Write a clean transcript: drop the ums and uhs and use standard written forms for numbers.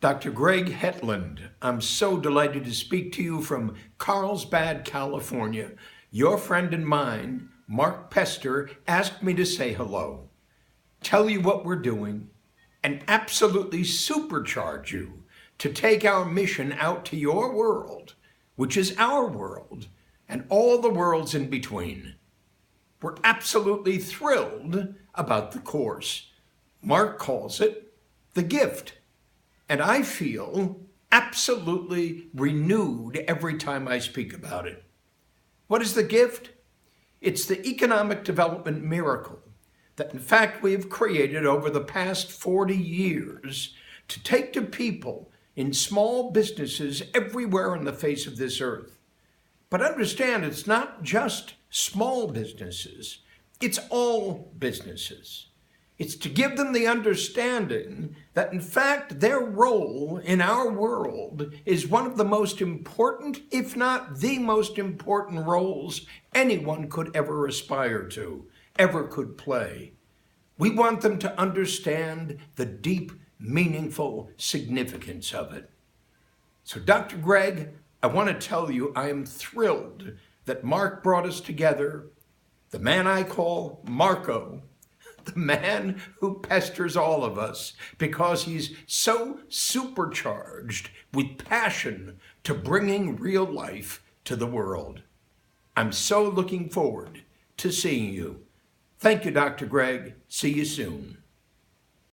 Dr. Greg Hetland, I'm so delighted to speak to you from Carlsbad, California. Your friend and mine, Mark Pester, asked me to say hello, tell you what we're doing, and absolutely supercharge you to take our mission out to your world, which is our world, and all the worlds in between. We're absolutely thrilled about the course. Mark calls it the gift. And I feel absolutely renewed every time I speak about it. What is the gift? It's the economic development miracle that in fact we have created over the past 40 years to take to people in small businesses everywhere on the face of this earth. But understand, it's not just small businesses, it's all businesses. It's to give them the understanding that, in fact, their role in our world is one of the most important, if not the most important roles anyone could ever aspire to, ever could play. We want them to understand the deep, meaningful significance of it. So, Dr. Greg, I want to tell you I am thrilled that Mark brought us together, the man I call Marco, the man who pesters all of us because he's so supercharged with passion to bringing real life to the world. I'm so looking forward to seeing you. Thank you, Dr. Greg. See you soon.